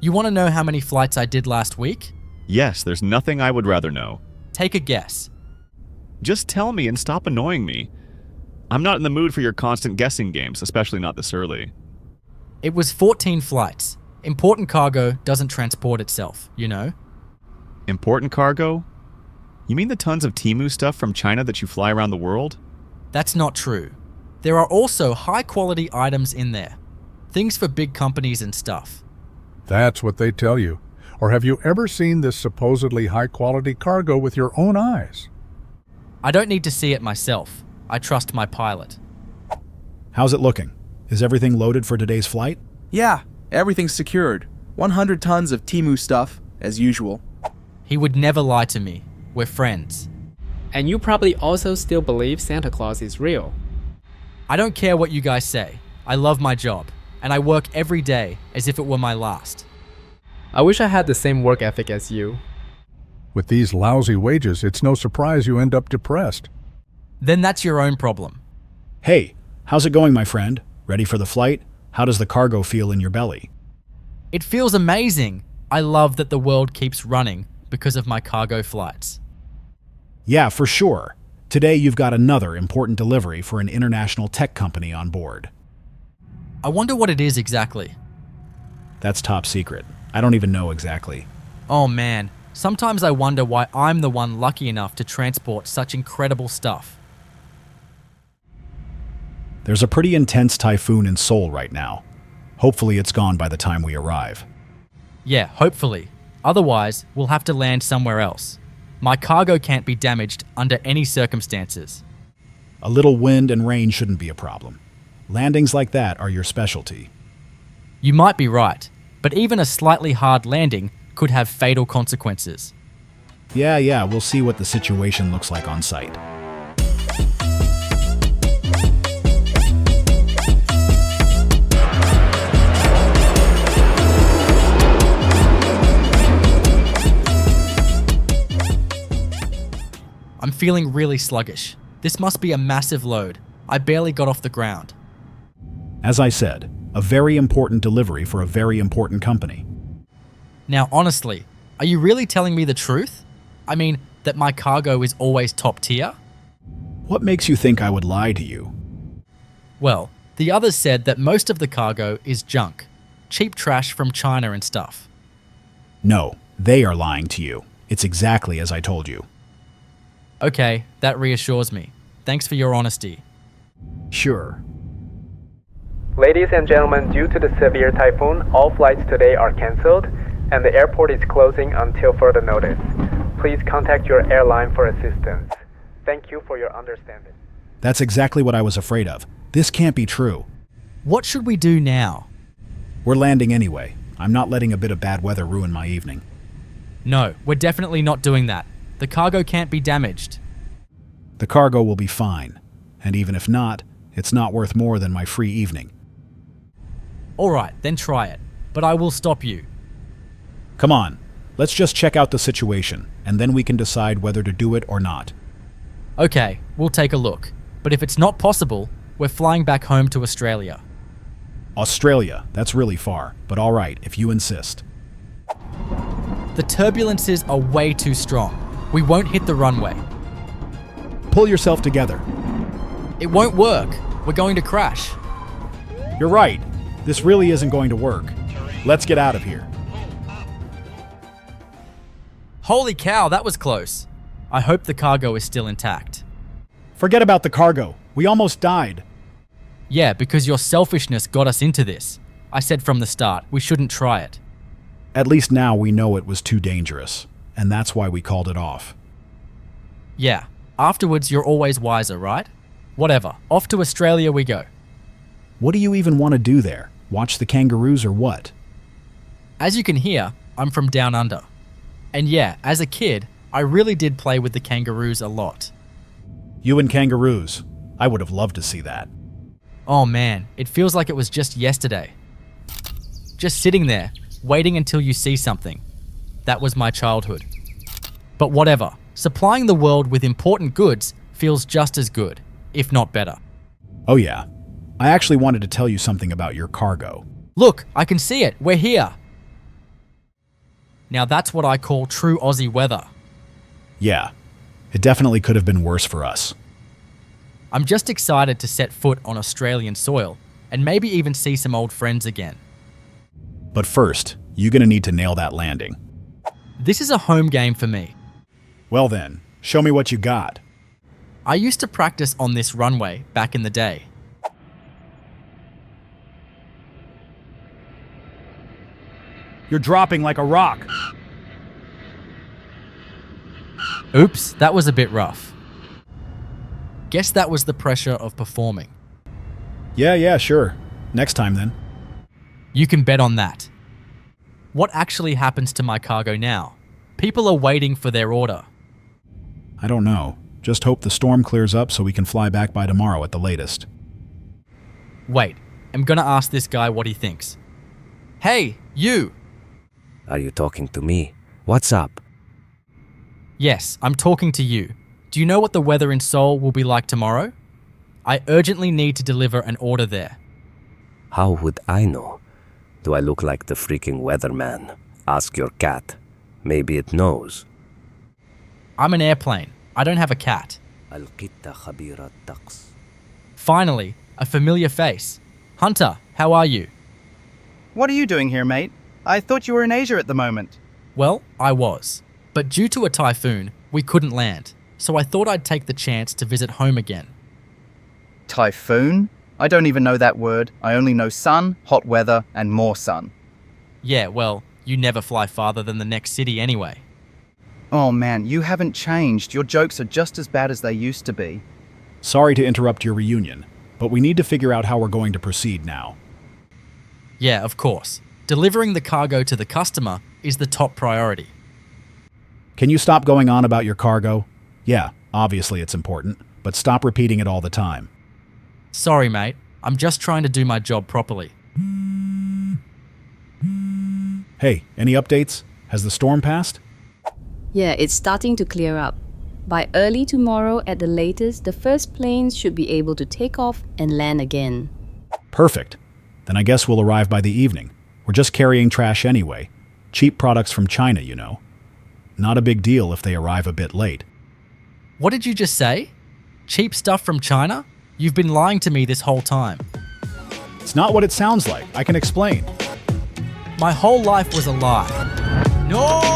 You want to know how many flights I did last week? Yes, there's nothing I would rather know. Take a guess. Just tell me and stop annoying me. I'm not in the mood for your constant guessing games, especially not this early. It was 14 flights. Important cargo doesn't transport itself, you know? Important cargo? You mean the tons of Temu stuff from China that you fly around the world? That's not true. There are also high-quality items in there. Things for big companies and stuff. That's what they tell you. Or have you ever seen this supposedly high-quality cargo with your own eyes? I don't need to see it myself. I trust my pilot. How's it looking? Is everything loaded for today's flight? Yeah, everything's secured. 100 tons of Temu stuff, as usual. He would never lie to me. We're friends. And you probably also still believe Santa Claus is real. I don't care what you guys say. I love my job, and I work every day as if it were my last. I wish I had the same work ethic as you. With these lousy wages, it's no surprise you end up depressed. Then that's your own problem. Hey, how's it going, my friend? Ready for the flight? How does the cargo feel in your belly? It feels amazing. I love that the world keeps running because of my cargo flights. Yeah, for sure. Today you've got another important delivery for an international tech company on board. I wonder what it is exactly. That's top secret. I don't even know exactly. Oh man, sometimes I wonder why I'm the one lucky enough to transport such incredible stuff. There's a pretty intense typhoon in Seoul right now. Hopefully it's gone by the time we arrive. Yeah, hopefully. Otherwise, we'll have to land somewhere else. My cargo can't be damaged under any circumstances. A little wind and rain shouldn't be a problem. Landings like that are your specialty. You might be right, but even a slightly hard landing could have fatal consequences. Yeah, we'll see what the situation looks like on site. I'm feeling really sluggish. This must be a massive load. I barely got off the ground. As I said, a very important delivery for a very important company. Now, honestly, are you really telling me the truth? I mean, that my cargo is always top tier? What makes you think I would lie to you? Well, the others said that most of the cargo is junk. Cheap trash from China and stuff. No, they are lying to you. It's exactly as I told you. Okay, that reassures me. Thanks for your honesty. Sure. Ladies and gentlemen, due to the severe typhoon, all flights today are cancelled, and the airport is closing until further notice. Please contact your airline for assistance. Thank you for your understanding. That's exactly what I was afraid of. This can't be true. What should we do now? We're landing anyway. I'm not letting a bit of bad weather ruin my evening. No, we're definitely not doing that. The cargo can't be damaged. The cargo will be fine. And even if not, it's not worth more than my free evening. Alright, then try it. But I will stop you. Come on, let's just check out the situation, and then we can decide whether to do it or not. Okay, we'll take a look. But if it's not possible, we're flying back home to Australia. Australia, that's really far, but alright, if you insist. The turbulences are way too strong. We won't hit the runway. Pull yourself together. It won't work. We're going to crash. You're right. This really isn't going to work. Let's get out of here. Holy cow, that was close. I hope the cargo is still intact. Forget about the cargo. We almost died. Yeah, because your selfishness got us into this. I said from the start, we shouldn't try it. At least now we know it was too dangerous, and that's why we called it off. Yeah, afterwards you're always wiser, right? Whatever, off to Australia we go. What do you even want to do there? Watch the kangaroos or what? As you can hear, I'm from down under. And yeah, as a kid, I really did play with the kangaroos a lot. You and kangaroos. I would have loved to see that. Oh man, it feels like it was just yesterday. Just sitting there, waiting until you see something. That was my childhood. But whatever, supplying the world with important goods feels just as good, if not better. Oh yeah. I actually wanted to tell you something about your cargo. Look, I can see it. We're here. Now that's what I call true Aussie weather. Yeah, it definitely could have been worse for us. I'm just excited to set foot on Australian soil and maybe even see some old friends again. But first, you're gonna need to nail that landing. This is a home game for me. Well then, show me what you got. I used to practice on this runway back in the day. You're dropping like a rock. Oops, that was a bit rough. Guess that was the pressure of performing. Yeah, sure. Next time then. You can bet on that. What actually happens to my cargo now? People are waiting for their order. I don't know. Just hope the storm clears up so we can fly back by tomorrow at the latest. Wait, I'm gonna ask this guy what he thinks. Hey, you! Are you talking to me? What's up? Yes, I'm talking to you. Do you know what the weather in Seoul will be like tomorrow? I urgently need to deliver an order there. How would I know? Do I look like the freaking weatherman? Ask your cat. Maybe it knows. I'm an airplane. I don't have a cat. Al-Qitta Khabira Taqs. Finally, a familiar face. Hunter, how are you? What are you doing here, mate? I thought you were in Asia at the moment. Well, I was. But due to a typhoon, we couldn't land. So I thought I'd take the chance to visit home again. Typhoon? I don't even know that word. I only know sun, hot weather, and more sun. Yeah, well, you never fly farther than the next city anyway. Oh man, you haven't changed. Your jokes are just as bad as they used to be. Sorry to interrupt your reunion, but we need to figure out how we're going to proceed now. Yeah, of course. Delivering the cargo to the customer is the top priority. Can you stop going on about your cargo? Yeah, obviously it's important, but stop repeating it all the time. Sorry, mate. I'm just trying to do my job properly. Hey, any updates? Has the storm passed? Yeah, it's starting to clear up. By early tomorrow at the latest, the first planes should be able to take off and land again. Perfect. Then I guess we'll arrive by the evening. We're just carrying trash anyway. Cheap products from China, you know. Not a big deal if they arrive a bit late. What did you just say? Cheap stuff from China? You've been lying to me this whole time. It's not what it sounds like. I can explain. My whole life was a lie. No!